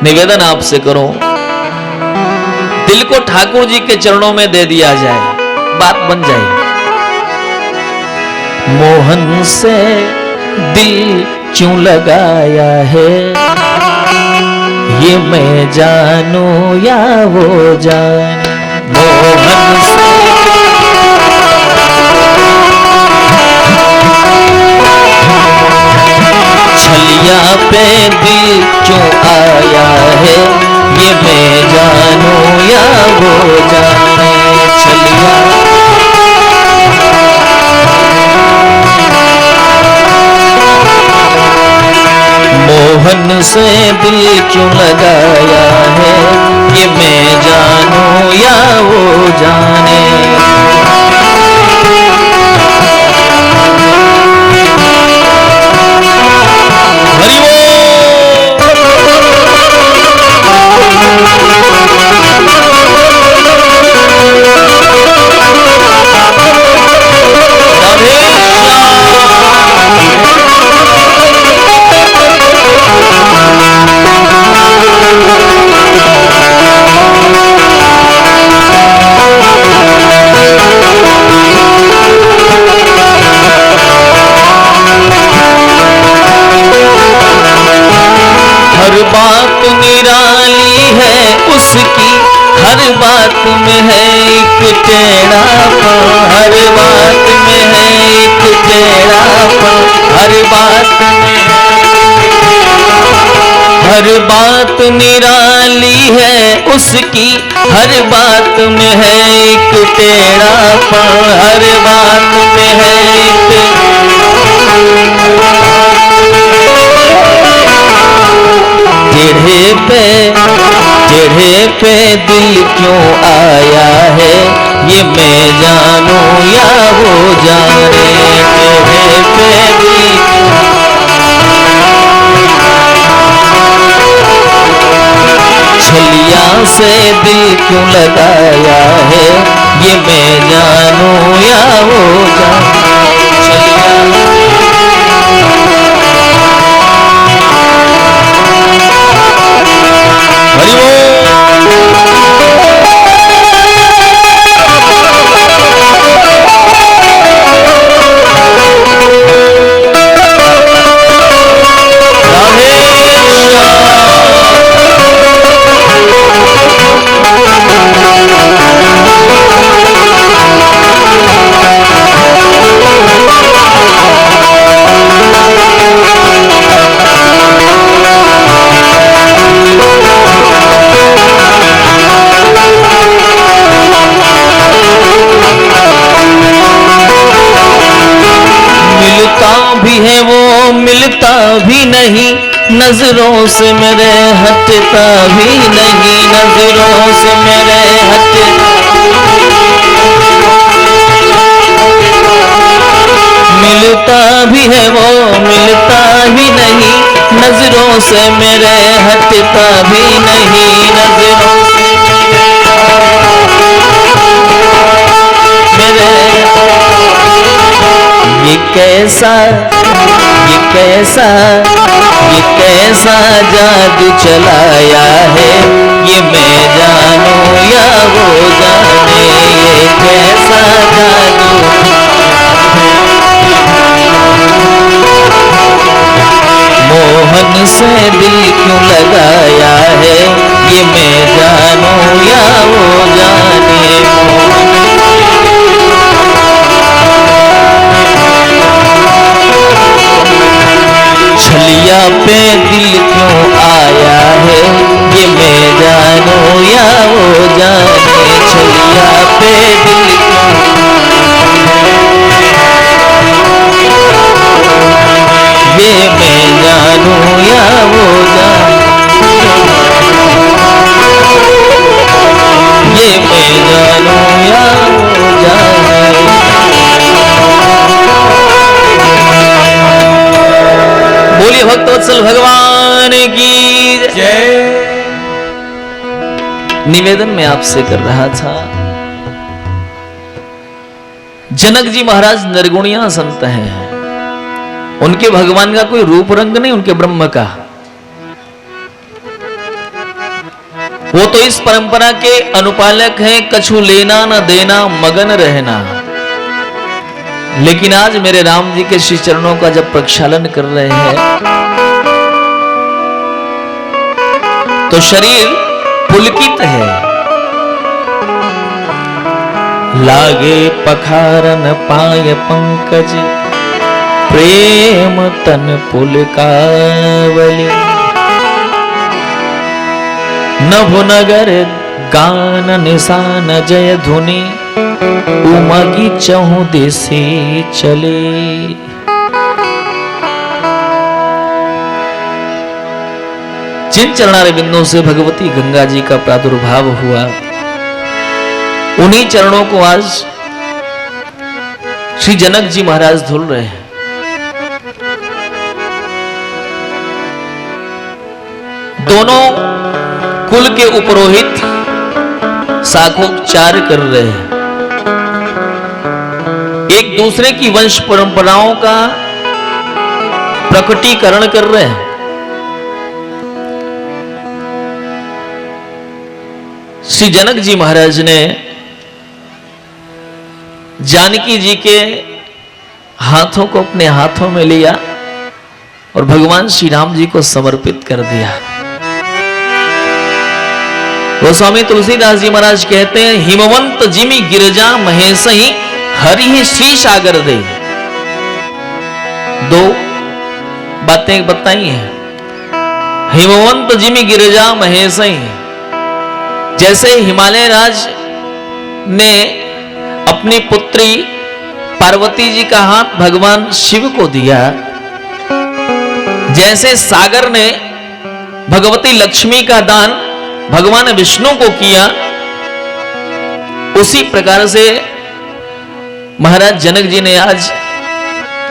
निवेदन आपसे करो, दिल को ठाकुर जी के चरणों में दे दिया जाए, बात बन जाए। मोहन से दिल क्यों लगाया है, ये मैं जानूं या वो जाने। मोहन से छलिया पे दिल क्यों आया है, ये मैं जानूं या वो जाने। छलिया मोहन से दिल क्यों लगाया है, ये मैं जानूं या वो जाने। हर बात निराली है उसकी, हर बात में है एक टेढ़ापन, हर बात में है एक टेढ़ापन, हर बात में, हर बात निराली है उसकी, हर बात में है एक टेढ़ापन, हर बात में है एक। टेढ़े पे दिल क्यों आया है, ये मैं जानूं या वो जाने। टेढ़े पे दिल छलिया से दिल क्यों लगाया है, ये मैं जानूं या वो जाने। है वो मिलता भी नहीं, नजरों से मेरे हटता भी नहीं, नजरों से मेरे हटता। मिलता भी है वो मिलता भी नहीं, नजरों से मेरे हटता भी नहीं, नजरों से मेरे। ये कैसा जादू चलाया है, ये मैं जानूं या वो जाने। ये कैसा जादू, मोहन से दिल क्यों लगाया है, ये मैं जानूं या वो जाने। छलिया पे दिल क्यों आया है, ये मैं जानूं या वो जाने। छलिया पे दिल ये मैं जानूं या वो जाने। ये मैं जानूं या वो जाने। बोलिए भक्तवत्सल भगवान की जय। निवेदन मैं आपसे कर रहा था, जनक जी महाराज निर्गुणिया संत हैं, उनके भगवान का कोई रूप रंग नहीं, उनके ब्रह्म का। वो तो इस परंपरा के अनुपालक हैं, कछु लेना न देना मगन रहना। लेकिन आज मेरे राम जी के श्री चरणों का जब प्रक्षालन कर रहे हैं तो शरीर पुलकित है। लागे पखारन पाय पंकज, प्रेम तन पुलकावली। नभुनगर गान निशान जय धुनि, उमगी चहु दिशे चले। जिन चरणारे बिंदों से भगवती गंगा जी का प्रादुर्भाव हुआ, उन्हीं चरणों को आज श्री जनक जी महाराज धुल रहे हैं। दोनों कुल के उपरोहित शाखोपचार कर रहे हैं, एक दूसरे की वंश परंपराओं का प्रकटीकरण कर रहे हैं। श्री जनक जी महाराज ने जानकी जी के हाथों को अपने हाथों में लिया और भगवान श्री राम जी को समर्पित कर दिया। वो स्वामी तुलसीदास जी महाराज कहते हैं, हिमवंत जिमि गिरजा महेशहि, हरि ही श्री सागर दे। दो बातें बताई हैं। हिमवंत जिमि गिरजा महेशहि, जैसे हिमालय राज ने अपनी पुत्री पार्वती जी का हाथ भगवान शिव को दिया, जैसे सागर ने भगवती लक्ष्मी का दान भगवान विष्णु को किया, उसी प्रकार से महाराज जनक जी ने आज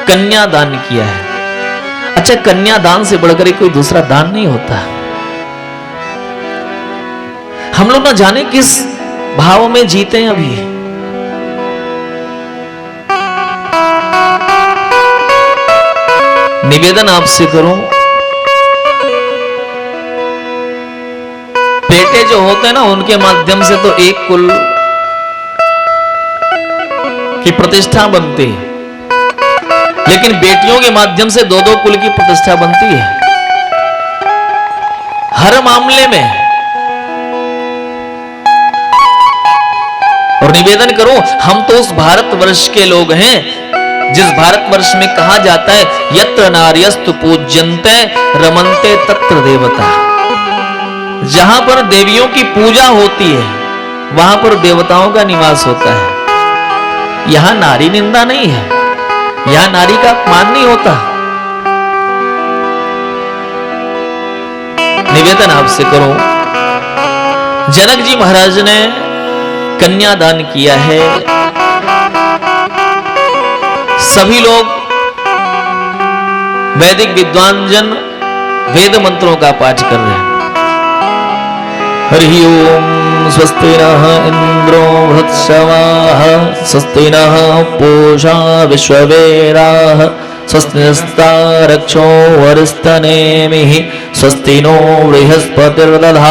कन्या दान किया है। अच्छा, कन्या दान से बढ़कर कोई दूसरा दान नहीं होता। हम लोग ना जाने किस भाव में जीते हैं अभी। निवेदन आपसे करूं, बेटे जो होते हैं ना, उनके माध्यम से तो एक कुल की प्रतिष्ठा बनती है, लेकिन बेटियों के माध्यम से दो दो कुल की प्रतिष्ठा बनती है हर मामले में। और निवेदन करूं, हम तो उस भारतवर्ष के लोग हैं जिस भारतवर्ष में कहा जाता है, यत्र नार्यस्तु पूज्यन्ते रमन्ते तत्र देवता। जहां पर देवियों की पूजा होती है वहां पर देवताओं का निवास होता है। यहां नारी निंदा नहीं है, यहां नारी का अपमान नहीं होता। निवेदन आपसे करूं, जनक जी महाराज ने कन्यादान किया है। सभी लोग वैदिक विद्वान जन वेद मंत्रों का पाठ कर रहे हैं। हरि ओम स्वस्ति नः इंद्रो वृत्सवाः, स्वस्ति नः पूषा विश्ववेदाः, स्वस्ति नस्तारक्षो वरिष्ठनेमिः, स्वस्ति नो बृहस्पतिर्दधातु।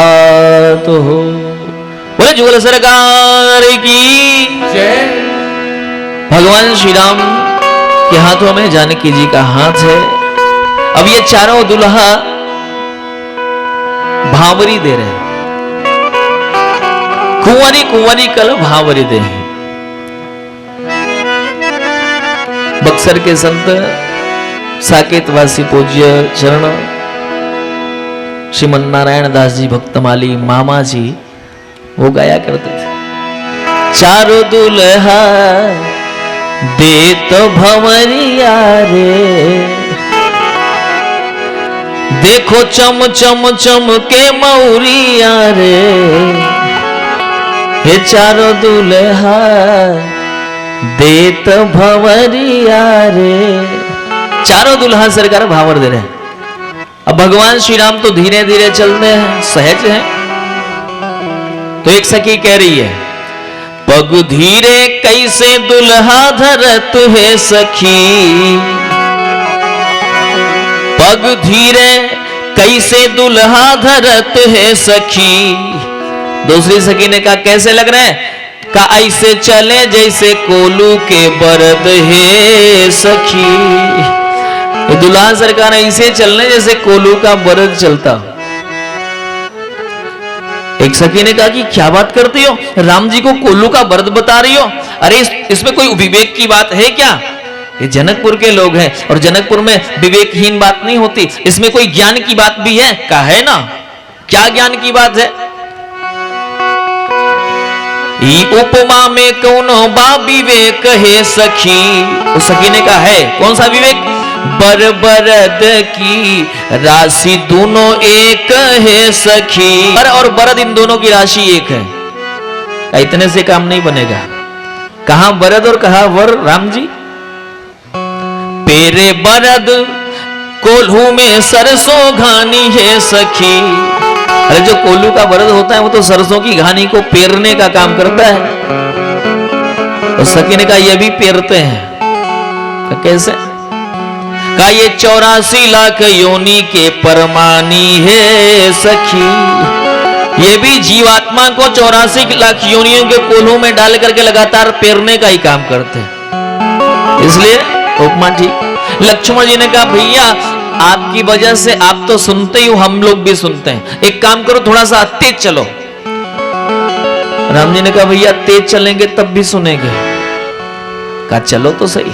बोले जुगल सरकार की जय। भगवान श्री राम के हाथों में जानकी जी का हाथ है। अब ये चारों दुल्हा भावरी दे रहे हैं। कुंवारी कुंवारी कल भावरी दे। बक्सर के संत साकेतवासी पूज्य चरण श्रीमन नारायण दास जी भक्तमाली मामा जी वो गाया करते थे, चारों दुल्हा देत भंवरिया रे, देखो चम चम चम के मौरिया रे। हे चारों दुल्हा देत भंवरिया रे। चारों दुल्हा सरकार भावर दे रहे हैं। अब भगवान श्री राम तो धीरे धीरे चलते हैं, सहज हैं। तो एक सखी कह रही है, पग धीरे कैसे दुल्हा धरत है सखी, पग धीरे कैसे दुल्हा धरत है सखी, दूसरी सखी ने कहा कैसे लग रहे हैं? कहा ऐसे चले जैसे कोलू के बरद है सखी। दुल्हा सरकार ऐसे चलने जैसे कोलू का बरद चलता। एक सखी ने कहा कि क्या बात करती हो, राम जी को कोल्लू का बरद बता रही हो? अरे इसमें कोई विवेक की बात है क्या? ये जनकपुर के लोग हैं और जनकपुर में विवेकहीन बात नहीं होती, इसमें कोई ज्ञान की बात भी है। कहा है ना, क्या ज्ञान की बात है? ई उपमा में कौनो बा विवेक है सखी। उस सखी ने कहा है, कौन सा विवेक? बर बरद की राशि दोनों एक है सखी। बर और बरद इन दोनों की राशि एक है। इतने से काम नहीं बनेगा। कहां बरद और कहां वर राम जी? पेरे बरद कोल्हू में सरसों घानी है सखी। अरे जो कोल्हू का बरद होता है वो तो सरसों की घानी को पेरने का काम करता है। और सखी ने कहा ये भी पेरते हैं। कैसे? का ये 84 लाख योनि के परमानी है सखी। ये भी जीवात्मा को 84 लाख योनियों के कोल्हू में डाल करके लगातार पेरने का ही काम करते हैं। इसलिए उपमा ठीक। लक्ष्मण जी ने कहा भैया आपकी वजह से आप तो सुनते ही हो, हम लोग भी सुनते हैं, एक काम करो थोड़ा सा तेज चलो। राम जी ने कहा भैया तेज चलेंगे तब भी सुनेंगे। कहा चलो तो सही।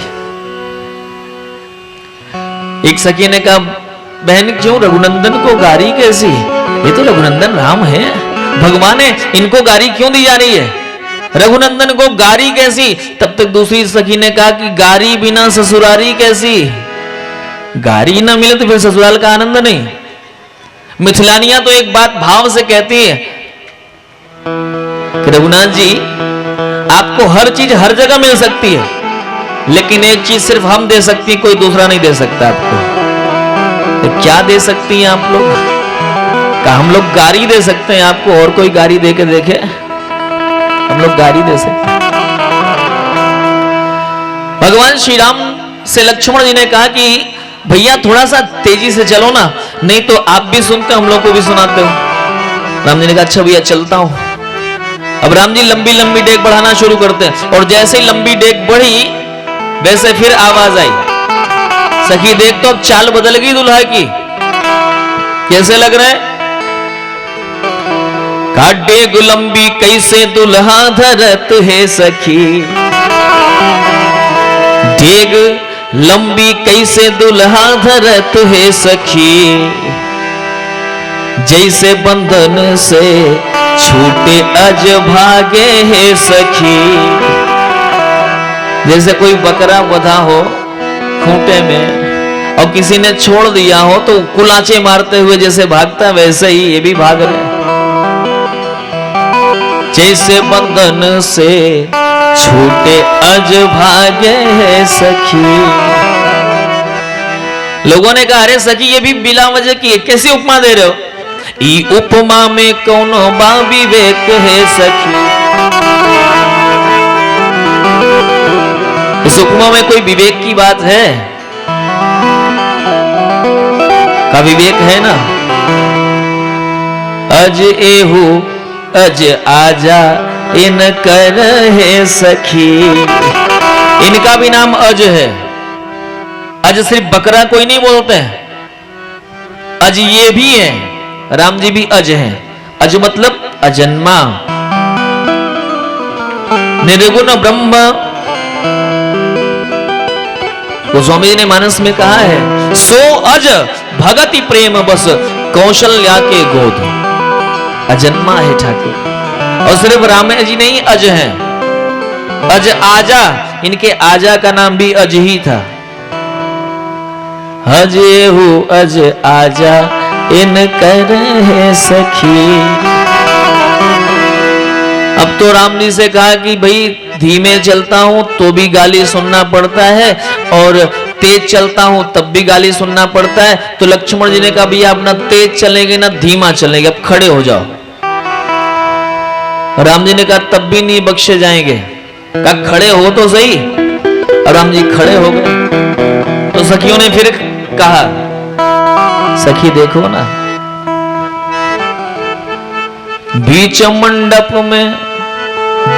एक सखी ने कहा बहन क्यों रघुनंदन को गारी कैसी? ये तो रघुनंदन राम है, भगवान है, इनको गारी क्यों दी जा रही है? रघुनंदन को गारी कैसी? तब तक दूसरी सखी ने कहा कि गारी बिना ससुरारी कैसी? गारी ना मिले तो फिर ससुराल का आनंद नहीं। मिथिलानियां तो एक बात भाव से कहती है कि रघुनाथ जी आपको हर चीज हर जगह मिल सकती है, लेकिन एक चीज सिर्फ हम दे सकती है, कोई दूसरा नहीं दे सकता आपको। तो क्या दे सकती हैं आप लोग? क्या हम लोग गारी दे सकते हैं आपको? और कोई गारी दे के देखे? हम लोग गारी दे सकते हैं। भगवान श्री राम से लक्ष्मण जी ने कहा कि भैया थोड़ा सा तेजी से चलो ना, नहीं तो आप भी सुनते हम लोग को भी सुनाते हो। राम जी ने कहा अच्छा भैया चलता हूं। अब राम जी लंबी लंबी डेग बढ़ाना शुरू करते हैं और जैसे ही लंबी डेग बढ़ी वैसे फिर आवाज आई। सखी देख तो अब चाल बदल गई दुल्हा की। कैसे लग रहा है? का डेग लंबी कैसे दुल्हा धरत है सखी। डेग लंबी कैसे दुल्हा धरत है सखी। जैसे बंधन से छूटे अज भागे है सखी। जैसे कोई बकरा बंधा हो खूंटे में और किसी ने छोड़ दिया हो तो कुलाचे मारते हुए जैसे भागता, वैसे ही ये भी भाग रहे। जैसे बंधन से छूटे अज भागे है सखी। लोगों ने कहा अरे सखी ये भी बिला वजह की है, कैसी उपमा दे रहे हो? ई उपमा में कौनो बा विवेक है सखी। इस उपमा में कोई विवेक की बात है? का विवेक है ना। अज एहू अज आजा इन कर है सखी। इनका भी नाम अज है। अज सिर्फ बकरा कोई नहीं बोलते हैं, अज ये भी है। राम जी भी अज हैं। अज मतलब अजन्मा, निर्गुण ब्रह्म। गोस्वामी जी ने मानस में कहा है सो अज भगति प्रेम बस कौशल्या के गोद। अजन्मा है ठाकुर। और सिर्फ राम जी नहीं अज हैं। अज आजा, इनके आजा का नाम भी अज ही था। अजे हूँ अज आजा इन कर है सखी। अब तो राम जी से कहा कि भाई धीमे चलता हूं तो भी गाली सुनना पड़ता है और तेज चलता हूं तब भी गाली सुनना पड़ता है। तो लक्ष्मण जी ने कहा भैया आप ना तेज चलेंगे ना धीमा चलेंगे, अब खड़े हो जाओ। राम जी ने कहा तब भी नहीं बख्शे जाएंगे। कहा खड़े हो तो सही। और राम जी खड़े हो गए। तो सखियों ने फिर कहा सखी देखो ना, बीच मंडप में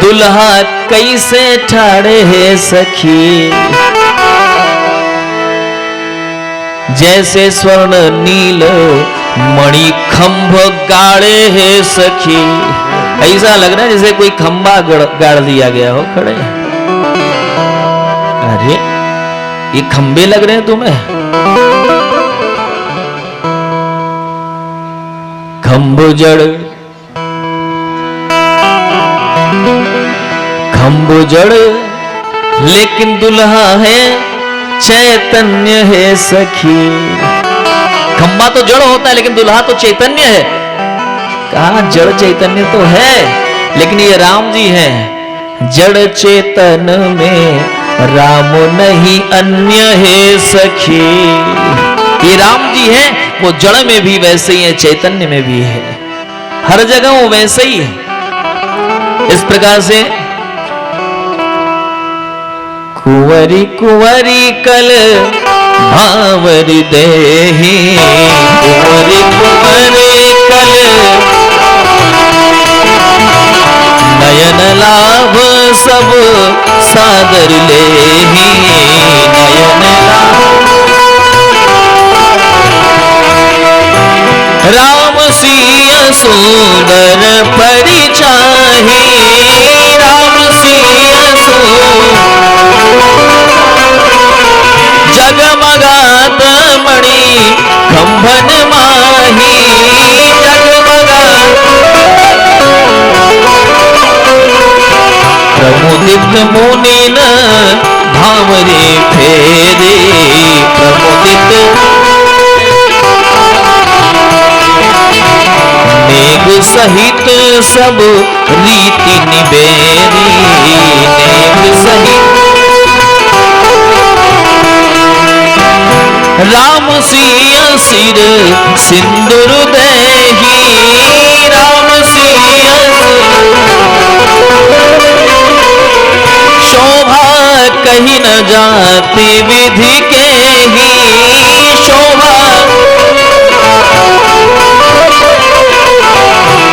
दुल्हा कैसे ठाड़े है सखी, जैसे स्वर्ण नील मणि खंभ गाड़े है सखी। ऐसा लग रहा है जैसे कोई खंभा गाड़ दिया गया हो खड़े। अरे ये खंबे लग रहे हैं तुम्हें? खंभ जड़ लेकिन दुल्हा है चैतन्य है सखी। खंबा तो जड़ होता है लेकिन दुल्हा तो चैतन्य है। कहा जड़ चैतन्य तो है लेकिन ये राम जी हैं। जड़ चेतन में राम नहीं अन्य है सखी। ये राम जी हैं, वो जड़ में भी वैसे ही है, चैतन्य में भी है, हर जगह वो वैसे ही है। इस प्रकार से कुंवरी कुंवरी कल भावरी देही, कुंवरी कुंवरी कल नयन लाभ सब सादर लेही, नयन राम सिय सुंदर परिचाही, राम सिय जगमगात मणि खंभन माही, जगमगात प्रमुदित मुनिन भावरे फेरे, प्रमुदित मेघ सहित सब रीति निबेरी, मेघ सहित राम सिय सिर सिंदूर देही, राम सिय शोभा कहीं न जाती विधि के ही, शोभा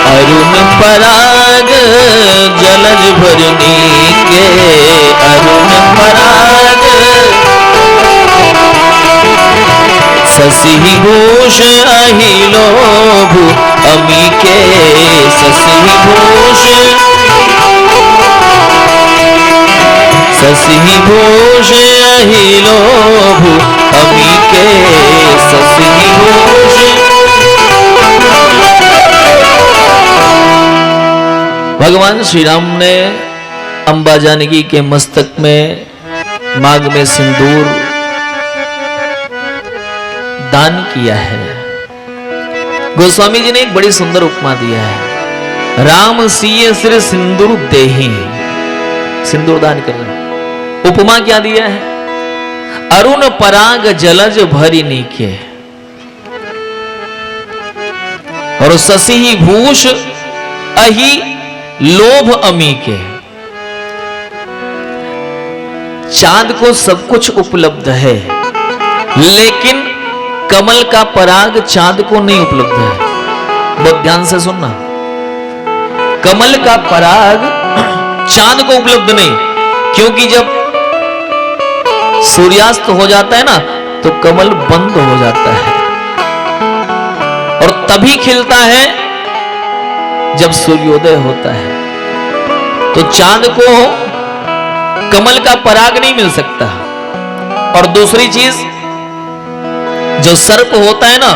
अरुण पराग जलज भरनी के, अरुण पराग शशि घोष अहिलोभ अमी के, शशि घोष शशि घोष अहिलोभ अमी के, शशि घोष। भगवान श्री राम ने अंबा जानकी के मस्तक में मांग में सिंदूर दान किया है। गोस्वामी जी ने एक बड़ी सुंदर उपमा दिया है, राम सिय सिर सिंदूर देहि, सिंदूर दान कर रहे। उपमा क्या दिया है? अरुण पराग जलज भरी नीके और शशि भूष अहि लोभ अमी के। चांद को सब कुछ उपलब्ध है लेकिन कमल का पराग चांद को नहीं उपलब्ध है। बहुत ध्यान से सुनना, कमल का पराग चांद को उपलब्ध नहीं, क्योंकि जब सूर्यास्त हो जाता है ना तो कमल बंद हो जाता है और तभी खिलता है जब सूर्योदय होता है। तो चांद को कमल का पराग नहीं मिल सकता। और दूसरी चीज, जो सर्प होता है ना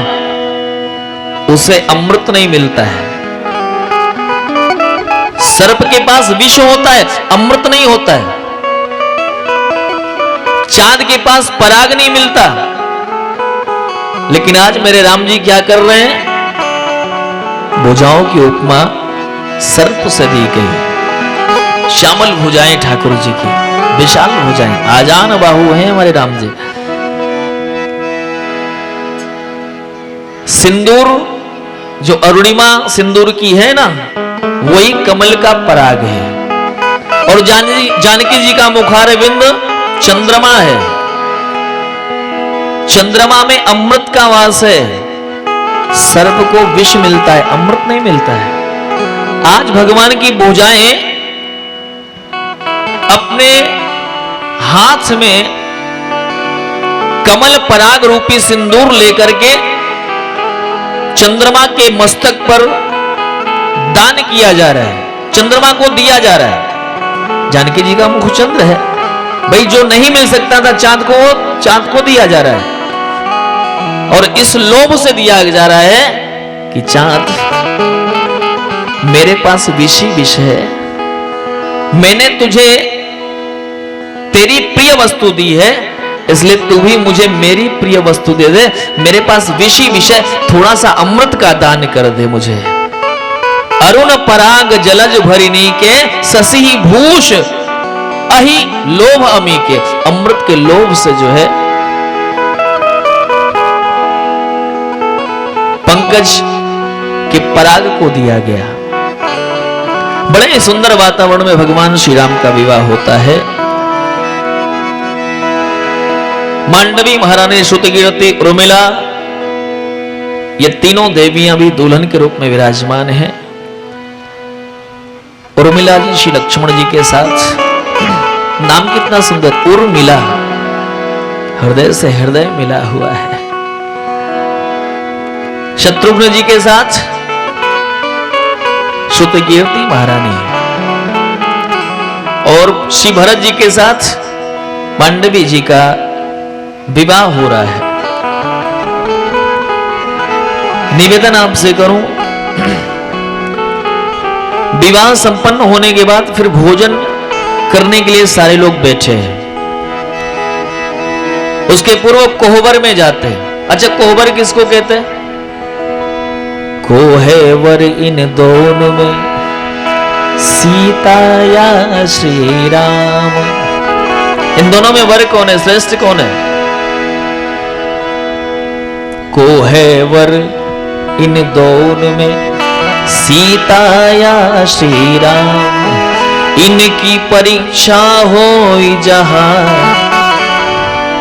उसे अमृत नहीं मिलता है। सर्प के पास विष होता है, अमृत नहीं होता है। चांद के पास पराग नहीं मिलता। लेकिन आज मेरे राम जी क्या कर रहे हैं? भुजाओं की उपमा सर्प से दी गई। श्यामल भुजाएं ठाकुर जी की, विशाल भुजाएं, आजान बाहु हैं हमारे राम जी। सिंदूर जो अरुणिमा सिंदूर की है ना, वही कमल का पराग है। और जानकी जी का मुखार बिंद चंद्रमा है। चंद्रमा में अमृत का वास है। सर्प को विष मिलता है, अमृत नहीं मिलता है। आज भगवान की भुजाएं अपने हाथ में कमल पराग रूपी सिंदूर लेकर के चंद्रमा के मस्तक पर दान किया जा रहा है, चंद्रमा को दिया जा रहा है। जानकी जी का मुख चंद्र है भाई, जो नहीं मिल सकता था चांद को दिया जा रहा है। और इस लोभ से दिया जा रहा है कि चांद मेरे पास विष है, मैंने तुझे तेरी प्रिय वस्तु दी है, इसलिए तू भी मुझे मेरी प्रिय वस्तु दे दे। मेरे पास विषय थोड़ा सा अमृत का दान कर दे मुझे। अरुण पराग जलज भरिनी के ससी भूष अहि लोभ अमी के, अमृत के लोभ से जो है पंकज के पराग को दिया गया। बड़े सुंदर वातावरण में भगवान श्री राम का विवाह होता है। मांडवी महारानी, श्रुतकीर्ति, उर्मिला, ये तीनों देवियां भी दुल्हन के रूप में विराजमान हैं। उर्मिला जी श्री लक्ष्मण जी के साथ, नाम कितना सुंदर, उर्मिला, हृदय से हृदय मिला हुआ है। शत्रुघ्न जी के साथ श्रुतकीर्ति महारानी, और श्री भरत जी के साथ मांडवी जी का विवाह हो रहा है। निवेदन आपसे करूं, विवाह संपन्न होने के बाद फिर भोजन करने के लिए सारे लोग बैठे हैं। उसके पूर्व कोहबर में जाते हैं। अच्छा, कोहबर किसको कहते हैं? कोहबर इन दोनों में सीता या श्री राम, इन दोनों में वर कौन है, श्रेष्ठ कौन है? कोहबर इन दोनों में सीता या श्री राम, इनकी परीक्षा हो जहां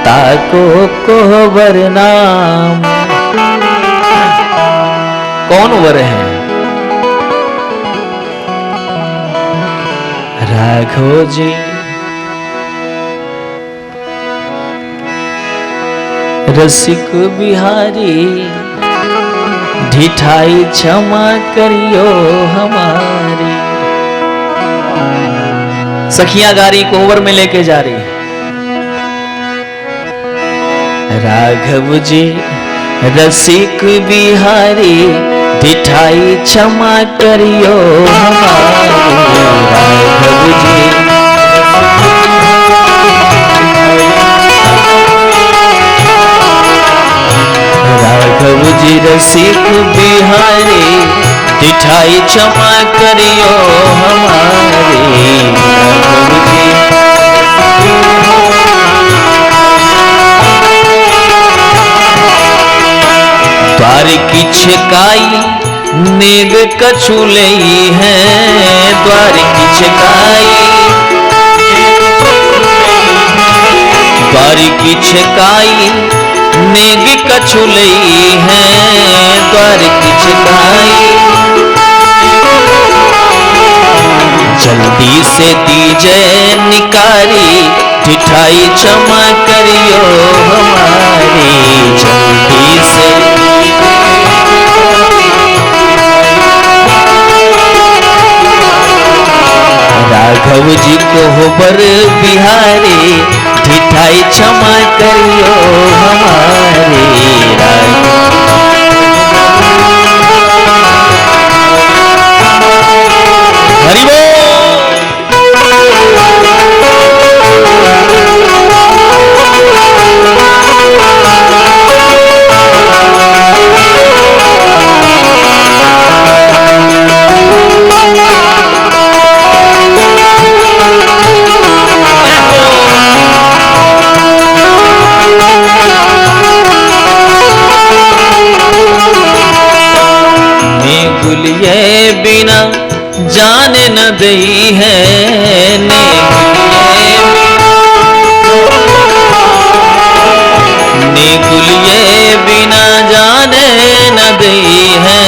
ताको कोहबर नाम। कौन वर है? राघव जी रसिक बिहारी, ढिठाई क्षमा करियो हमारी। सखियां गारी कोहबर में लेके जा रही है। राघव जी रसिक बिहारी, ढिठाई क्षमा करियो हमारी। राघव जी राघव जी रसिक बिहारी, ढिठाई क्षमा करियो हमारी। राघव जी द्वार की छिकाई नेग कछु लई है, द्वार की छिकाई, द्वार की छिकाई नेग कछु लई है, द्वार की छिकाई। जल्दी से दीजे निकारी, ढिठाई क्षमा करियो हमारी। जल्दी से राघव जी कोहबर बिहारी, ढिठाई क्षमा करियो हमारी। हरि बोल। गुलिये बिना जाने न दई है, ने गुलिये बिना जाने न दई है।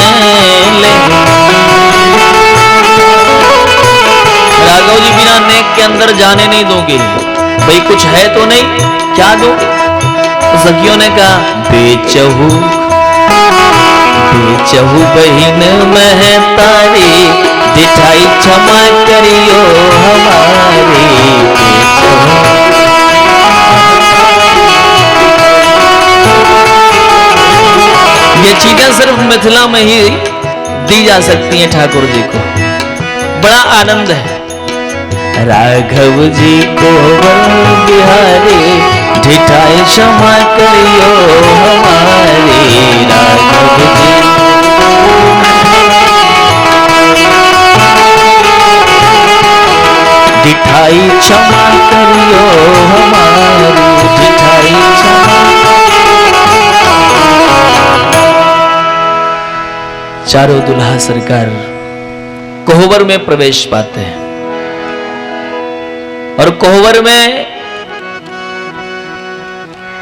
राघव जी बिना नेक के अंदर जाने नहीं दोगे, भाई कुछ है तो नहीं, क्या दो? तो सखियों ने कहा बेचहू बेचहू बहिन महतारी, दिठाई क्षमा करियो हमारी। ये चीजें सिर्फ मिथिला में ही दी जा सकती हैं ठाकुर जी को, बड़ा आनंद है। राघव जी को बिहारी, ढिठाई क्षमा करियो हमारी। राघव जी ढिठाई क्षमा करियो हमारी, ढिठाई क्षमा। चारों दुल्हा सरकार कोहबर में प्रवेश पाते हैं और कोहबर में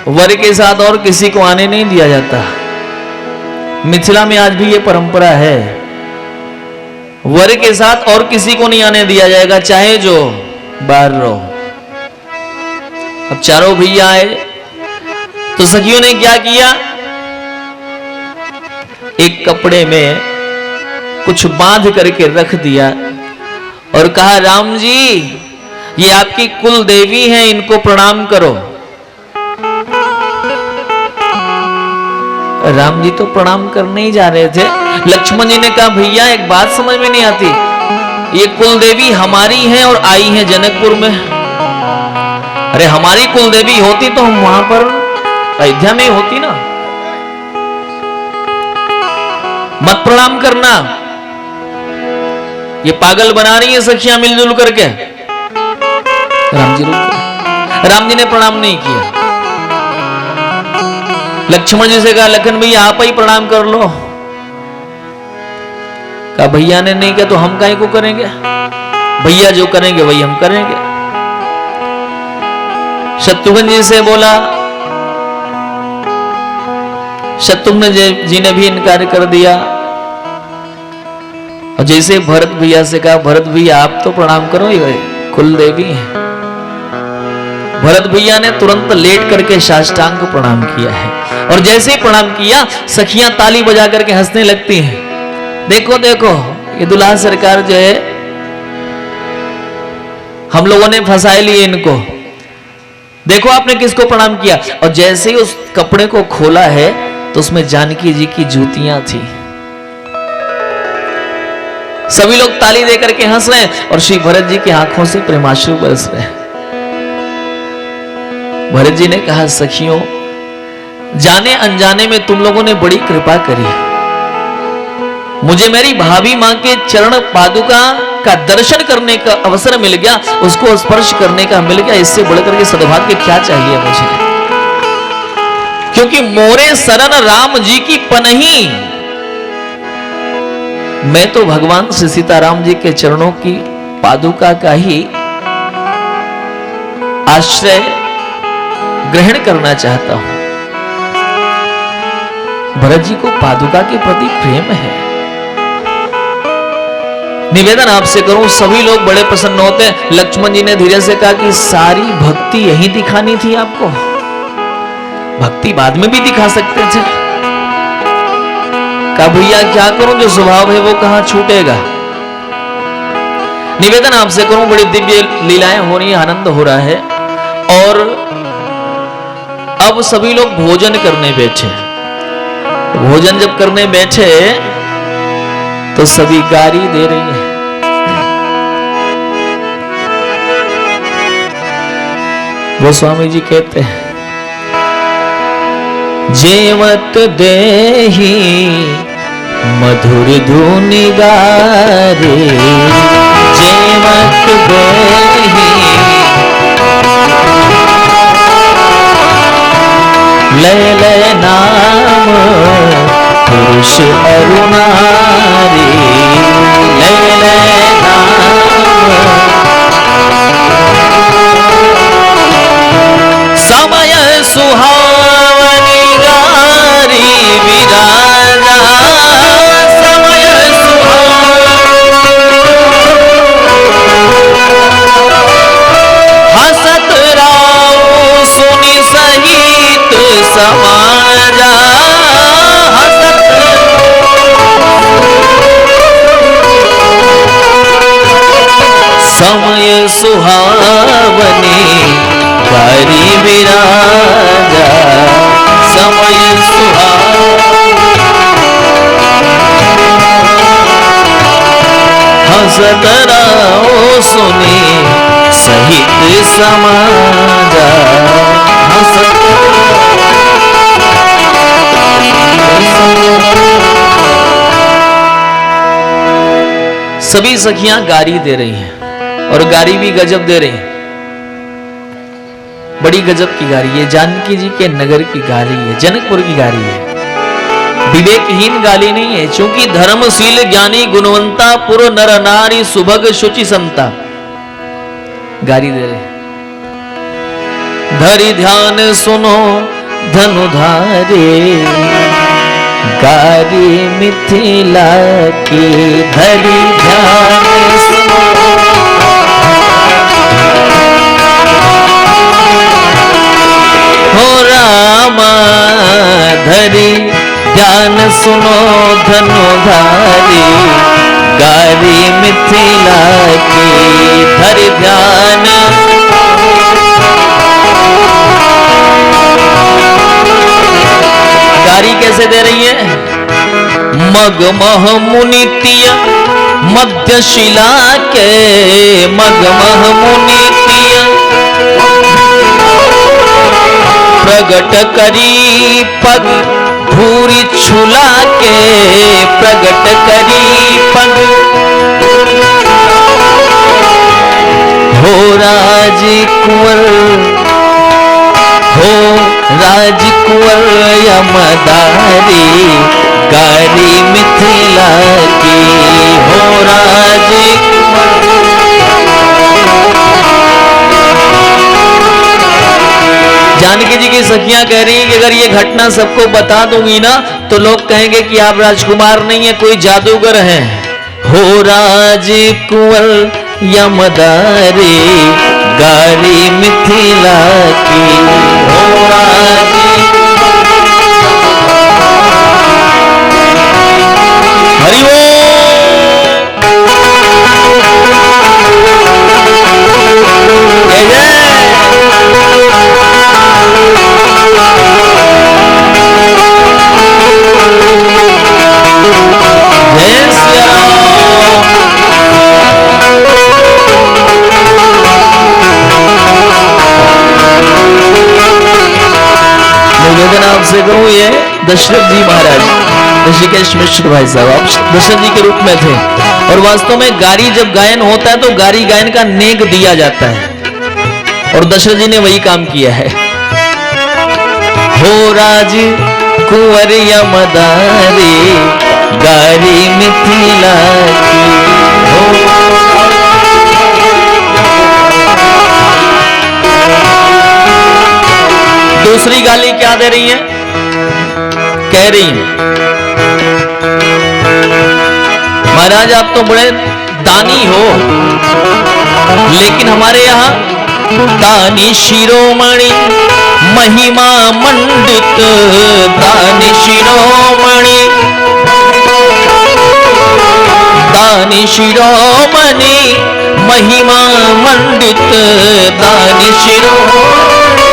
वर के साथ और किसी को आने नहीं दिया जाता। मिथिला में आज भी ये परंपरा है, वर के साथ और किसी को नहीं आने दिया जाएगा, चाहे जो बाहर रहो। अब चारों भैया आए तो सखियों ने क्या किया, एक कपड़े में कुछ बांध करके रख दिया और कहा राम जी ये आपकी कुल देवी हैं, इनको प्रणाम करो। राम जी तो प्रणाम करने ही जा रहे थे। लक्ष्मण जी ने कहा भैया एक बात समझ में नहीं आती, ये कुल देवी हमारी हैं और आई हैं जनकपुर में। अरे हमारी कुल देवी होती तो हम वहां पर अयोध्या में होती ना, मत प्रणाम करना। ये पागल बना रही है सखियां मिलजुल करके। राम जी रुक गए, राम जी ने प्रणाम नहीं किया। लक्ष्मण जी से कहा लखन भैया आप ही प्रणाम कर लो। कहा भैया ने नहीं किया तो हम काहे को करेंगे, भैया जो करेंगे वही हम करेंगे। शत्रुघ्न जी से बोला, शत्रुघ्न जी ने भी इनकार कर दिया। और जैसे भरत भैया से कहा भरत भैया आप तो प्रणाम करो, ये कुल देवी है। भरत भैया ने तुरंत लेट करके साष्टांग प्रणाम किया है और जैसे ही प्रणाम किया सखियां ताली बजा करके हंसने लगती हैं। देखो देखो ये दुल्हा सरकार जो है, हम लोगों ने फंसाए लिए इनको, देखो आपने किसको प्रणाम किया। और जैसे ही उस कपड़े को खोला है तो उसमें जानकी जी की जूतियां थी। सभी लोग ताली दे करके हंस रहे हैं और श्री भरत जी की आंखों से प्रेमाश्रु बरस रहे हैं। भरत जी ने कहा सखियों जाने अनजाने में तुम लोगों ने बड़ी कृपा करी, मुझे मेरी भाभी मां के चरण पादुका का दर्शन करने का अवसर मिल गया, उसको स्पर्श करने का मिल गया, इससे बढ़कर के सद्भाग्य क्या चाहिए मुझे। क्योंकि मोरे शरण राम जी की पनही, मैं तो भगवान श्री सीताराम जी के चरणों की पादुका का ही आश्रय ग्रहण करना चाहता हूं। भरत जी को पादुका के प्रति प्रेम है। निवेदन आपसे करूं, सभी लोग बड़े प्रसन्न होते हैं। लक्ष्मण जी ने धीरे से कहा कि सारी भक्ति यही दिखानी थी आपको, भक्ति बाद में भी दिखा सकते थे। कहा भैया क्या करूं, जो स्वभाव है वो कहां छूटेगा। निवेदन आपसे करूं, बड़ी दिव्य लीलाएं हो रही है, आनंद हो रहा है। और अब सभी लोग भोजन करने बैठे। भोजन जब करने बैठे तो सभी गारी दे रही है। गोस्वामी जी कहते हैं जेवत देही मधुर धुनि गारे, जेवत देही ले ले नाम पुरुष अरुणारी, ले ले नाम समय सुहावनी गारी विराजा, समय सुहावनी सुहावनी गारी विराजा समय हंसत रहो सुनी सहित समाजा हंसत सभी सखियां गारी दे रही हैं और गारी भी गजब दे रही हैं। बड़ी गजब की गारी है, जानकी जी के नगर की गाली है, जनकपुर की गाली है, विवेकहीन गाली नहीं है। क्योंकि धर्मशील ज्ञानी गुणवंता पुर नर नारी सुभग शुचि संता गाली दे रहे। धरि ध्यान सुनो धनुधारे गारी मिथिला की धरि ध्यान सुनो हो रामा धरि ध्यान सुनो धनुधारी गारी मिथिला की धरि ध्यान गारी कैसे दे रही है? मगमह मुनितिय मध्यशिला के मगमह मुनितिय प्रगट करी पग भूरी छुला के प्रगट करी पग हो राजकुंवर हो राजकुंवर यमदारी गारी मिथिला की हो राजकुंवर। जानकी जी की सखियां कह रही कि अगर ये घटना सबको बता दूंगी ना तो लोग कहेंगे कि आप राजकुमार नहीं है, कोई जादूगर है। हो राजकुंवर यमदारी गारी मिथिला की हो हरि निवेदन आपसे करूं, ये दशरथ जी महाराज ऋषिकेश मिश्र भाई साहब आप दशरथ जी के रूप में थे और वास्तव में गारी जब गायन होता है तो गारी गायन का नेक दिया जाता है और दशरथ जी ने वही काम किया है। हो राज कुंवर यमदारी गारी मिथिला की हो दूसरी गाली क्या दे रही है? कह रही है महाराज आप तो बड़े दानी हो, लेकिन हमारे यहाँ दानी शिरोमणि महिमा मंडित दानी शिरोमणि दानी शिरोमणि महिमा मंडित दानी शिरोमणि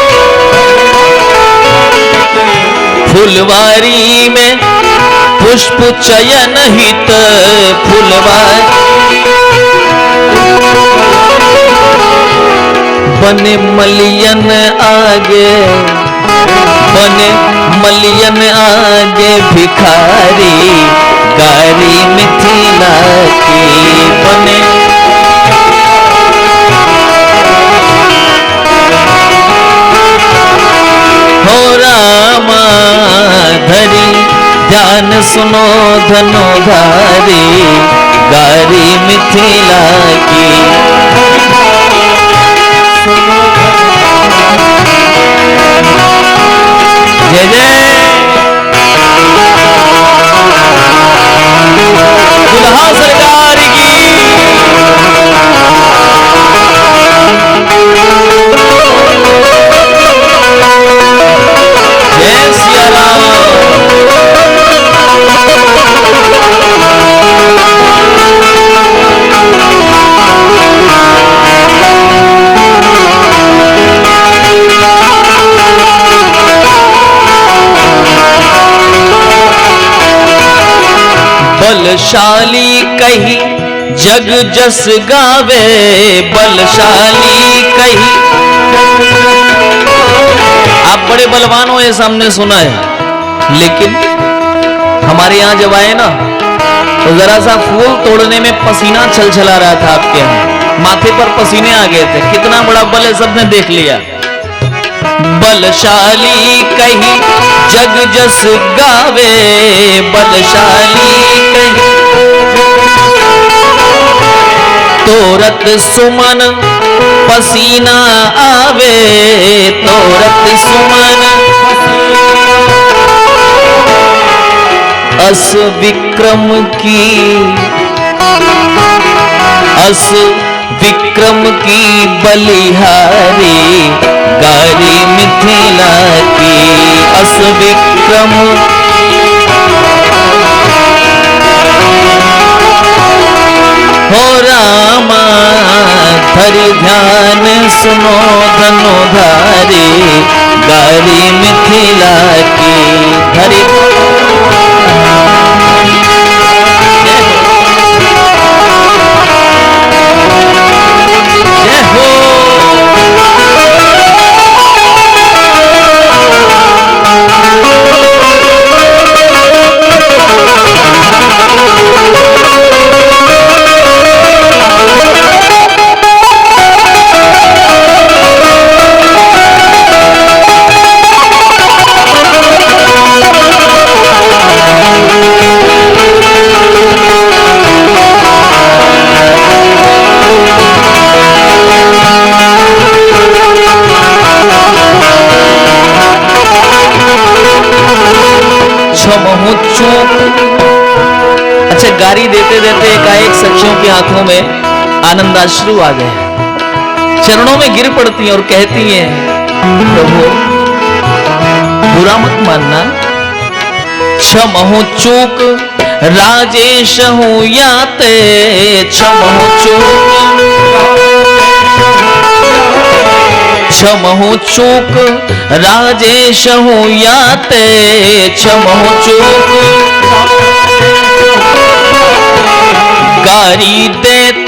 फुलवारी में पुष्प चयन हित फुलवारी बने मलियन आगे बने मलियन आगे भिखारी गारी मिथिला की बने हो रामा धरी ध्यान सुनो धनुधारी गारी मिथिला की जय जय दुल्हा सरकार की जय सिया राम। बलशाली कही जग जस गावे, बलशाली कही। आप बड़े बलवान हो, ये सामने सुना है, लेकिन हमारे यहां जब आए ना तो जरा सा फूल तोड़ने में पसीना छलछला रहा था आपके यहां, माथे पर पसीने आ गए थे। कितना बड़ा बल है, सबने देख लिया। बलशाली कही जग जस गावे, बलशाली कही तोरत सुमन पसीना आवे, तोरत सुमन अस विक्रम की, अस विक्रम की बलिहारी गारी मिथिला की, अस विक्रम हो रामा धरि ध्यान सुनो धनुधारी गारी मिथिला की, धरि अच्छा, गारी देते देते एकाएक सखियों के हाथों में आनंदाश्रु आ गए, चरणों में गिर पड़ती हैं और कहती हैं, प्रभु बुरा मत मानना, क्षमहु चूक राजेश हूं याते, क्षमहु चूक, क्षमहु चूक राजेश हूं याते, क्षमहु चूक गारी देत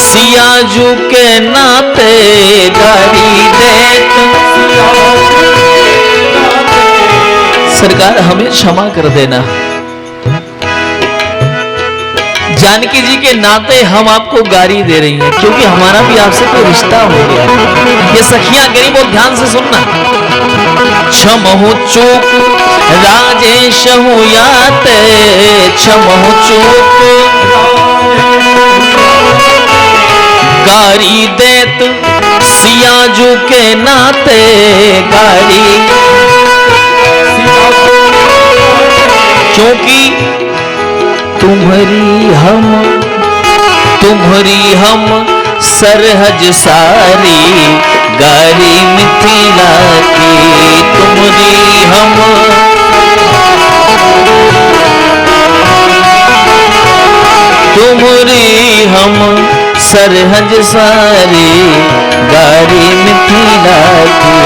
सियाजू के नाते, गारी देत सरकार हमें क्षमा कर देना, जानकी जी के नाते हम आपको गारी दे रही हैं, क्योंकि हमारा भी आपसे कोई रिश्ता हो गया। ये सखियां गरीब और ध्यान से सुनना, क्षमहु चूक राजेश हूं याते, क्षमहु चूक गारी देत सियाजू के नाते, गारी क्योंकि तुम्हारी हम सरहज सारी गारी मिथिला की, तुम्हारी हम सरहज सारी गारी मिथिला की।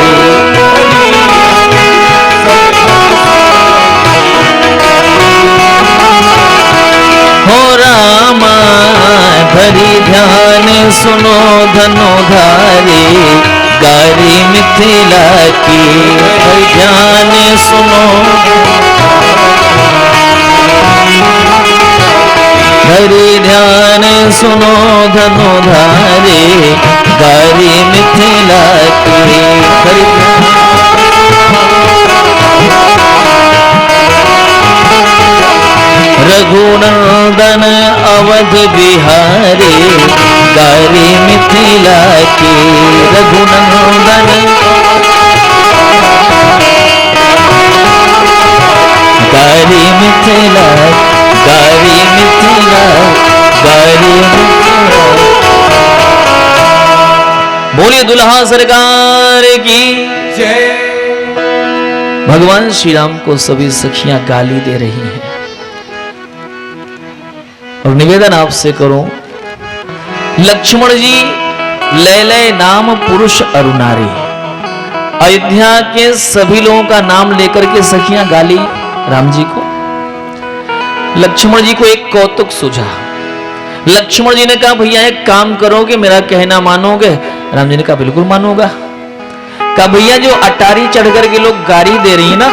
हो रामा धरि ध्यान सुनो धनुधारी गारी मिथिला की, धरि ध्यान सुनो, धरि ध्यान सुनो धनुधारी गारी मिथिला की, रघुनंदन अवध बिहारी गारी मिथिला की, रघुनंदन गारी मिथिला, गारी मिथिला, गारी मिथिला। बोलिए दुल्हा सरकार की जय। भगवान श्री राम को सभी सखियां गाली दे रही हैं और निवेदन आपसे करूं, लक्ष्मण जी लय लय नाम पुरुष अरुनारी, अयोध्या के सभी लोगों का नाम लेकर के सखियां गाली राम जी को। लक्ष्मण जी को एक कौतुक सूझा। लक्ष्मण जी ने कहा भैया एक काम करोगे, मेरा कहना मानोगे? राम जी ने कहा बिल्कुल मानूंगा। कहा भैया जो अटारी चढ़ करके लोग गाड़ी दे रही है ना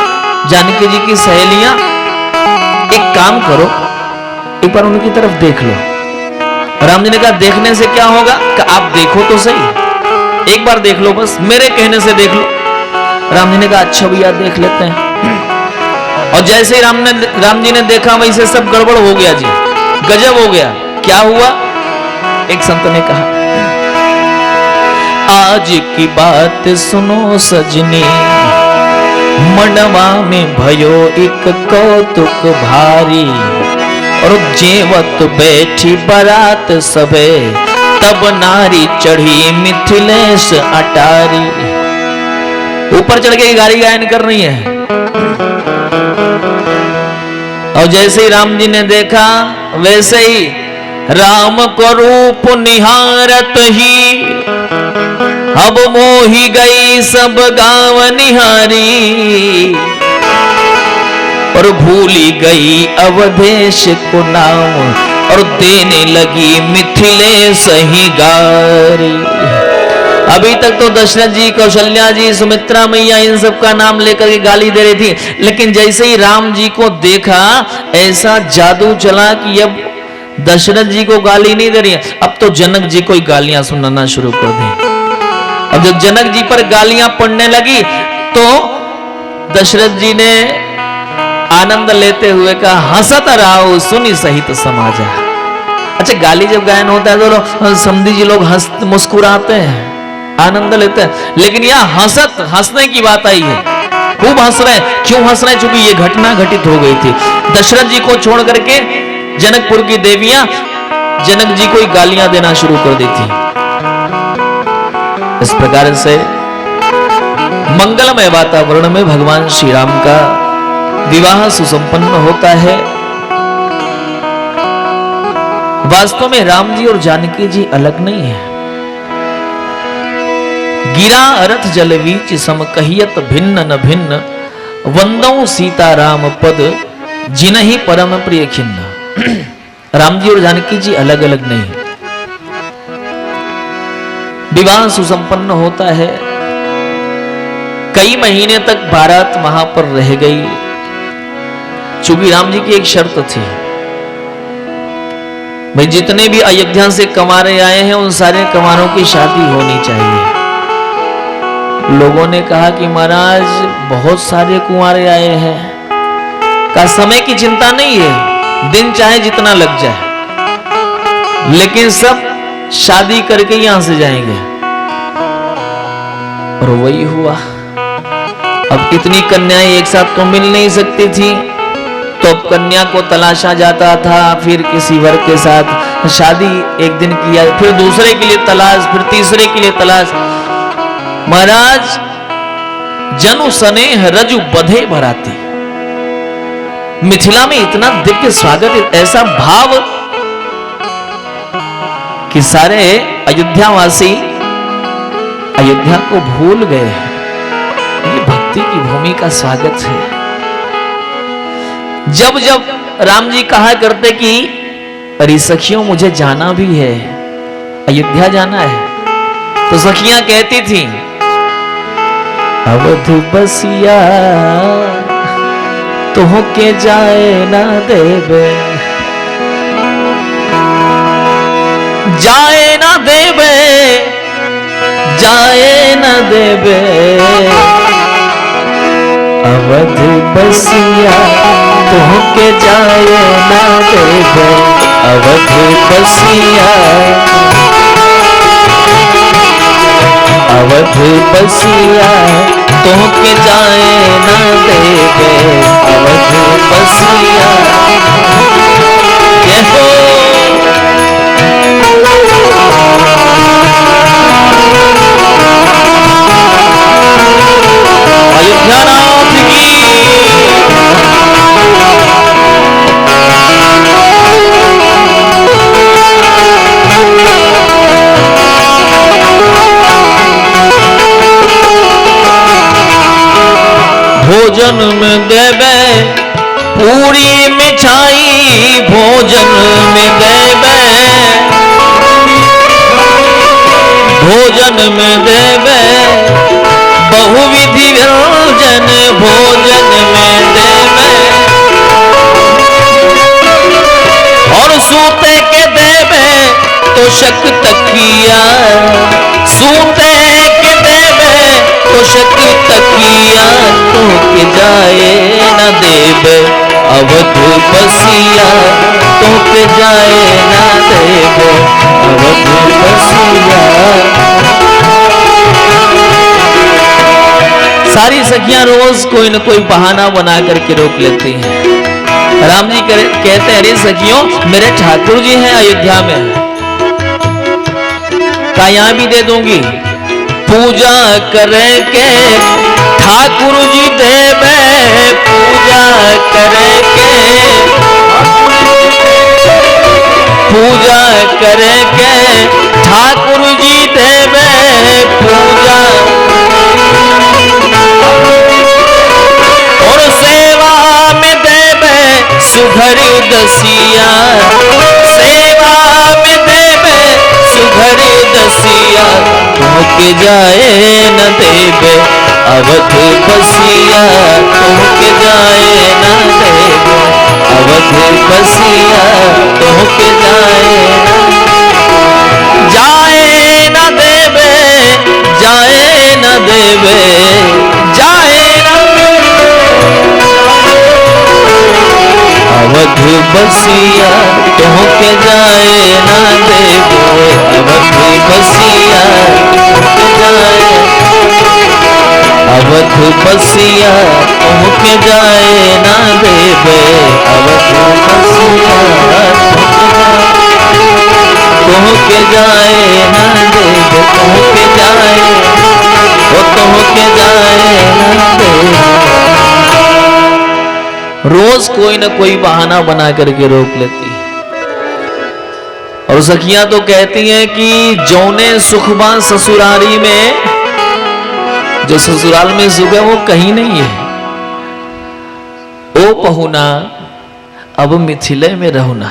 जानकी जी की सहेलियां, एक काम करो, एक बार उनकी तरफ देख लो। राम जी ने कहा देखने से क्या होगा? कि आप देखो तो सही, एक बार देख लो, बस मेरे कहने से देख लो। राम जी ने कहा अच्छा भैया देख लेते हैं। और जैसे ही राम जी ने देखा वैसे सब गड़बड़ हो गया जी, गजब हो गया। क्या हुआ? एक संत ने कहा आज की बात सुनो सजनी, मनवा में भयो एक कौतुक भारी, और जेवत बैठी बारात सबे, तब नारी चढ़ी मिथिलेश अटारी। ऊपर चढ़ के गाड़ी गायन कर रही है। और जैसे ही राम जी ने देखा वैसे ही राम को रूप निहारत ही, अब मोही गई सब गाँव निहारी, और भूली गई अवधेश को नाम, और देने लगी मिथिलेश ही गारी। अभी तक तो दशरथ जी, कौशल्या जी, सुमित्रा मैया इन सब का नाम लेकर के गाली दे रही थी, लेकिन जैसे ही राम जी को देखा ऐसा जादू चला कि अब दशरथ जी को गाली नहीं दे रही है, अब तो जनक जी को ही गालियां सुनाना शुरू कर दी। अब जब जनक जी पर गालियां पड़ने लगी तो दशरथ जी ने आनंद लेते हुए कहा हंसत राव सुनी सहित समाजा। अच्छा गाली जब गायन होता है तो समझी जी लोग मुस्कुराते हैं, आनंद लेते हैं, लेकिन यह हंसने की बात आई है, खूब हंस रहे। क्यों हंस रहे? क्योंकि ये घटना घटित हो गई थी। दशरथ जी को छोड़ करके जनकपुर की देवियां जनक जी को ही गालियां देना शुरू कर दी थी। इस प्रकार से मंगलमय वातावरण में भगवान श्री राम का विवाह सुसंपन्न होता है। वास्तव में राम जी और जानकी जी अलग नहीं है। गिरा रथ जल वीच सम कहियत भिन्न न भिन्न, वंदौ सीता राम पद जिनहि परम प्रिय खिन्न। राम जी और जानकी जी अलग अलग नहीं है। विवाह सुसंपन्न होता है। कई महीने तक बारात वहां पर रह गई। चूंकि राम जी की एक शर्त थी, भाई जितने भी अयोध्या से कंवारे आए हैं उन सारे कंवारों की शादी होनी चाहिए। लोगों ने कहा कि महाराज बहुत सारे कुंवारे आए हैं, का समय की चिंता नहीं है, दिन चाहे जितना लग जाए, लेकिन सब शादी करके यहां से जाएंगे। और वही हुआ। अब इतनी कन्याएं एक साथ तो मिल नहीं सकती थी, तो अब कन्या को तलाशा जाता था, फिर किसी वर के साथ शादी एक दिन किया, फिर दूसरे के लिए तलाश, फिर तीसरे के लिए तलाश। महाराज जनु स्नेह रजु बधे भराती। मिथिला में इतना दिव्य स्वागत, ऐसा भाव कि सारे अयोध्यावासी अयोध्या को भूल गए हैं। ये भक्ति की भूमि का स्वागत है। जब जब राम जी कहा करते कि अरे सखियों मुझे जाना भी है, अयोध्या जाना है, तो सखियां कहती थी अवध बसिया तुह के जाए ना देवे, जाए ना देवे, जाए ना देवे, अवध बसिया तुह के जाए ना देवे, अवध बसिया, अवध बसिया तुह के जाए ना देवे, अवध बसिया। अयोध्यानाथ की भोजन में देवे पूरी मिठाई, तोषक तकिया, सूते के देवे तोषक तकिया, तो के जाए न देवे अवध बसिया, तो के जाए न देवे अवध बसिया। सारी सखियां रोज कोई न कोई बहाना बना करके रोक लेती हैं। राम जी कहते हैं, अरे सखियों, मेरे ठाकुर जी हैं अयोध्या में, का यहां भी दे दूंगी। पूजा करके ठाकुर जी देवे, पूजा करके, पूजा करके ठाकुर जी देवे, पूजा और सेवा में देवे सुघर दसिया, सेवा में देवे सुघर दसिया, तुमके जाए न देवे अवध बसिया, तुमके जाए न देवे अवध बसिया, तुमके जाए न देवे, जाए न देवे, जाए न अवध बसिया, तुमके जाए न देवे अवध बसिया, जाए अवध बसिया, तुमके जाए न देवे अवध बसिया, तुमके जाए न देवे, तुमके जाए, वो तुमके जाए न देवे। रोज कोई न कोई बहाना बना करके रोक लेती है। और सखियां तो कहती हैं कि जौने सुखबा ससुरारी में, जो ससुराल में सुख है वो कहीं नहीं है। ओ पहुना अब मिथिले में रहुना।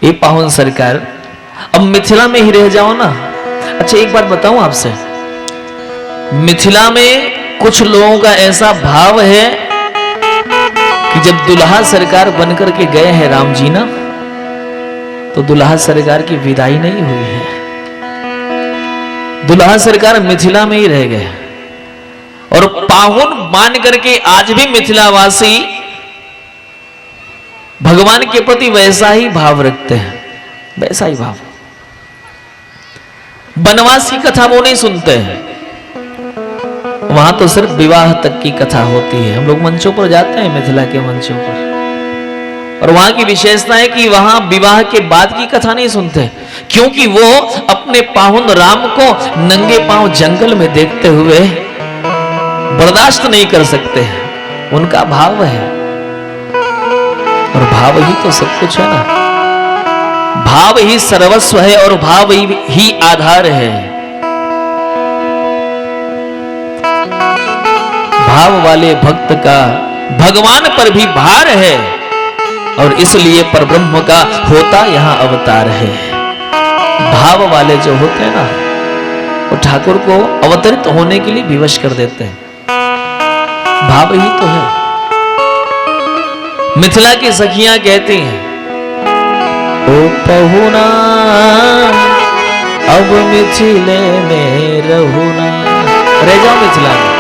ये पाहुन सरकार, अब मिथिला में ही रह जाओ ना। अच्छा एक बात बताऊं आपसे, मिथिला में कुछ लोगों का ऐसा भाव है कि जब दुल्हा सरकार बनकर के गए हैं राम जी ना, तो दुल्हा सरकार की विदाई नहीं हुई है। दुल्हा सरकार मिथिला में ही रह गए और पाहुन मान करके आज भी मिथिलावासी भगवान के प्रति वैसा ही भाव रखते हैं, वैसा ही भाव। बनवास की कथा वो नहीं सुनते हैं, वहां तो सिर्फ विवाह तक की कथा होती है। हम लोग मंचों पर जाते हैं, मिथिला के मंचों पर, और वहां की विशेषता है कि वहां विवाह के बाद की कथा नहीं सुनते, क्योंकि वो अपने पाहुन राम को नंगे पांव जंगल में देखते हुए बर्दाश्त नहीं कर सकते हैं। उनका भाव है, और भाव ही तो सब कुछ है ना। भाव ही सर्वस्व है और भाव ही आधार है। भाव वाले भक्त का भगवान पर भी भार है, और इसलिए परब्रह्म का होता यहां अवतार है। भाव वाले जो होते हैं ना, वो ठाकुर को अवतरित होने के लिए विवश कर देते हैं। भाव ही तो है। मिथिला की सखियां कहती हैं, ओ पहुना अब मिथिले में रहुना। रह जाओ मिथिला में,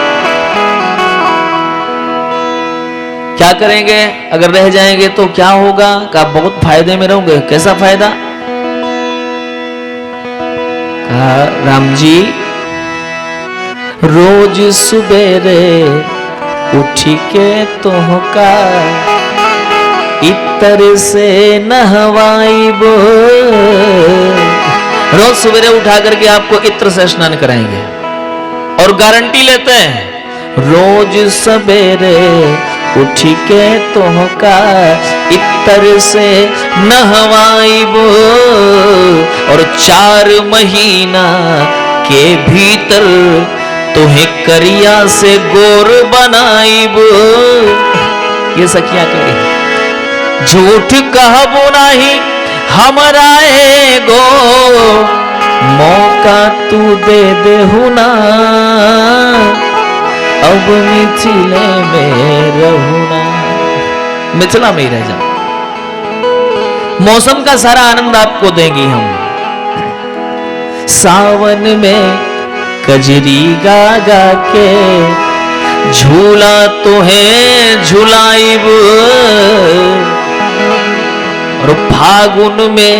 क्या करेंगे? अगर रह जाएंगे तो क्या होगा? का बहुत फायदे में रहोगे। कैसा फायदा? कहा राम जी, रोज सुबेरे उठी के तोहका इतर से नहवाइबो। रोज सवेरे उठा करके आपको इत्र से स्नान कराएंगे, और गारंटी लेते हैं रोज सवेरे उठी के तोहका इतर से नहवाइबो, और 4 महीना के भीतर तुम्हें करिया से गोर बनाइबो। ये सखियां कह रही, झूठ कहबो नहीं हमरा एगो मौका तू दे देहु ना, अब मिथिले में रहुना। मिथिला में ही रह जाओ, मौसम का सारा आनंद आपको देंगी हम। सावन में कजरी गा गा के झूला तो है झुलाइब, और फागुन में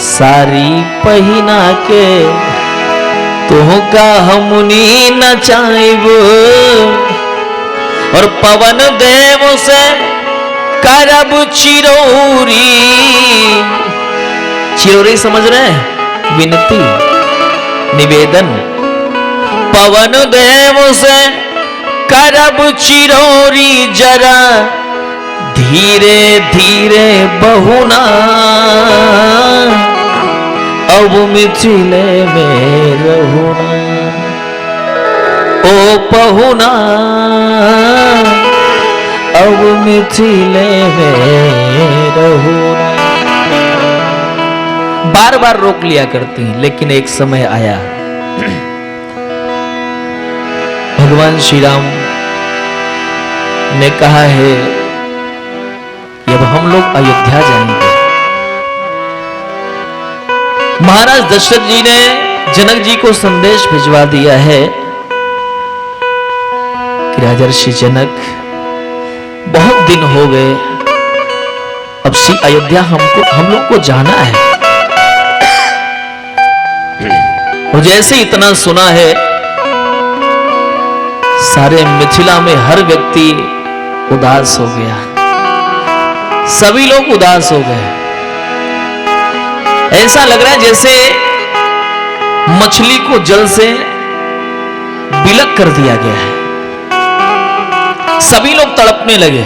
सारी पहिना के तुहका हमनी नचाइब, और पवन देव से करब चिरौरी। चिरौरी समझ रहे हैं? विनती, निवेदन। पवन देव से करब चिरौरी, जरा धीरे धीरे बहुना, अब मिथिले में रहुना। ओ पहुना अब मिथिले में रहुना। बार बार रोक लिया करती, लेकिन एक समय आया भगवान श्री राम ने कहा है कि अब हम लोग अयोध्या जाएंगे। महाराज दशरथ जी ने जनक जी को संदेश भिजवा दिया है कि राजर्षि जनक, बहुत दिन हो गए, अब श्री अयोध्या हम लोग को जाना है। और जैसे इतना सुना है, सारे मिथिला में हर व्यक्ति उदास हो गया, सभी लोग उदास हो गए। ऐसा लग रहा है जैसे मछली को जल से बिलक कर दिया गया है, सभी लोग तड़पने लगे।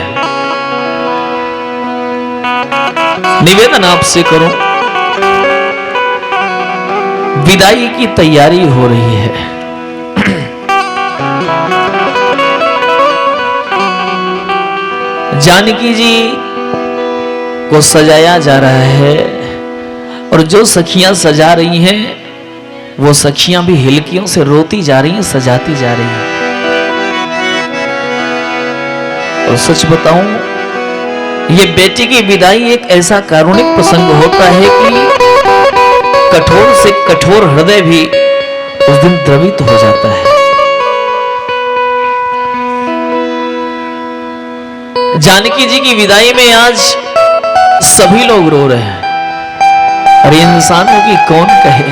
निवेदन आपसे करूं, विदाई की तैयारी हो रही है। जानकी जी को सजाया जा रहा है, और जो सखियां सजा रही हैं, वो सखियां भी हिलकियों से रोती जा रही हैं, सजाती जा रही हैं। और सच बताऊं, ये बेटी की विदाई एक ऐसा कारुणिक प्रसंग होता है कि कठोर से कठोर हृदय भी उस दिन द्रवित हो जाता है। जानकी जी की विदाई में आज सभी लोग रो रहे हैं, और इंसानों की कौन कहे,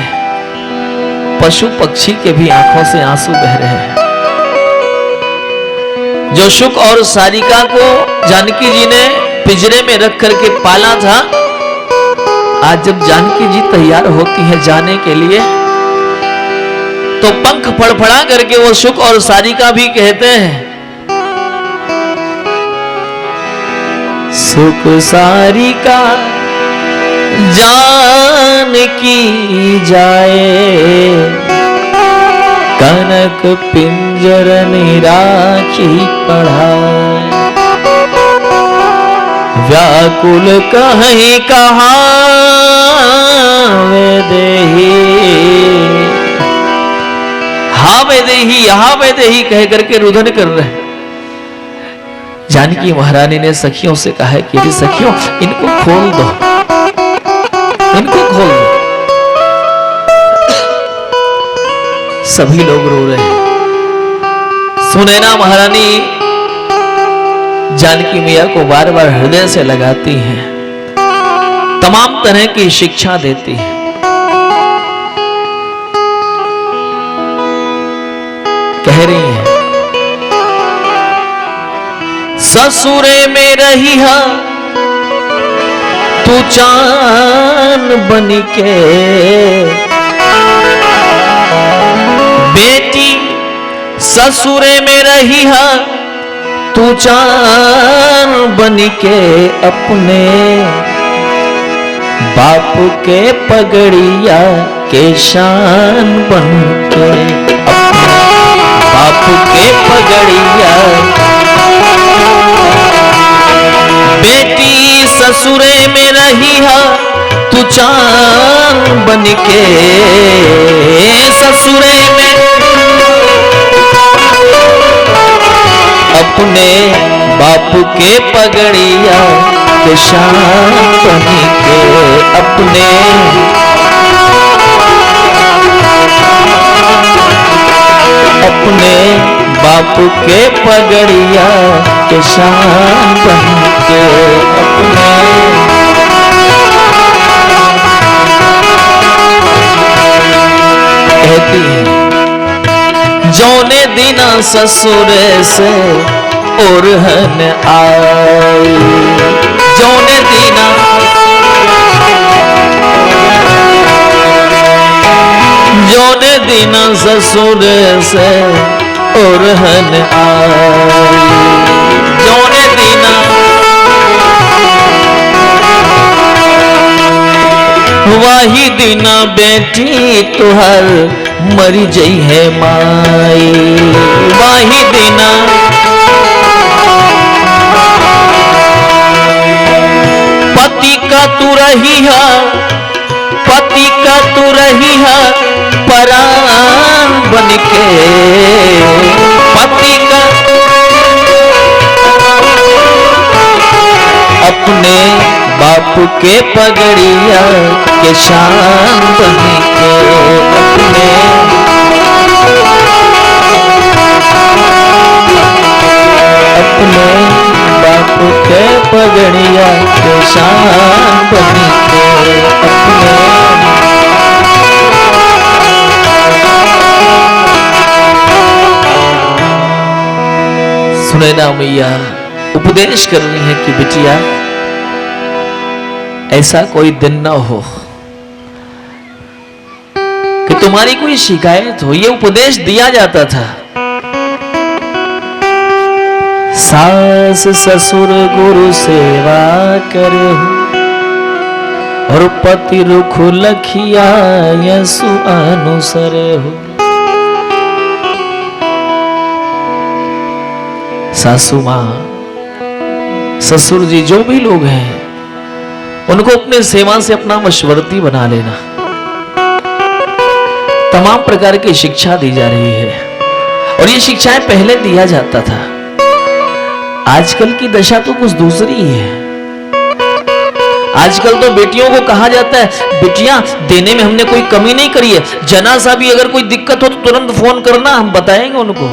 पशु पक्षी के भी आंखों से आंसू बह रहे हैं। जो शुक और सारिका को जानकी जी ने पिंजरे में रख करके पाला था, आज जब जानकी जी तैयार होती है जाने के लिए, तो पंख फड़फड़ा करके वो शुक और सारिका भी कहते हैं, सुख सारिका जानकी जाए, कनक पिंजर निराखी पढ़ाए, व्याकुल कहीं कहावे देही, हावे देही हावे देही कह करके रुदन कर रहे हैं। जानकी महारानी ने सखियों से कहा है कि यदि सखियों इनको खोल दो, इनको खोल दो। सभी लोग रो रहे हैं। सुनैना महारानी जानकी मैया को बार बार हृदय से लगाती हैं, तमाम तरह की शिक्षा देती है। कह रही है, ससुरे में रही हा तू चांद बनिके, बेटी ससुरे में रही हा तू चांद बनिके, अपने बाप के पगड़िया के शान बनके, अपने बाप के पगड़िया। बेटी ससुरे में रही हा तू चांद बनके, ससुरे में अपने बाप के पगड़िया के शान बनके, अपने के पगड़िया के शान बन के अपने कहती है जौने दिना ससुर से ओरहन आई, जौने दिना जौने दिना ससुर से ओरहन आई, जौने दिना वही दिना बेटी तुहर मरी जई है माई, वही दिना पति का तू रही है, पति का तू रही है परान बन के, पति का अपने बाप के पगड़िया के शान बन के, अपने बाप के पगड़िया के शान बन के अपने। सुने ना मैया उपदेश कर रही है कि बिटिया ऐसा कोई दिन ना हो कि तुम्हारी कोई शिकायत हो। ये उपदेश दिया जाता था। सास ससुर गुरु सेवा करे और पति रुख लखिया यसु अनुसरे हो। सासू माँ ससुर जी जो भी लोग हैं उनको अपने सेवा से अपना मशवरती बना लेना। तमाम प्रकार की शिक्षा दी जा रही है और ये शिक्षाएं पहले दिया जाता था। आजकल की दशा तो कुछ दूसरी ही है। आजकल तो बेटियों को कहा जाता है बेटियां देने में हमने कोई कमी नहीं करी है, जरा सा भी अगर कोई दिक्कत हो तो तुरंत फोन करना, हम बताएंगे उनको।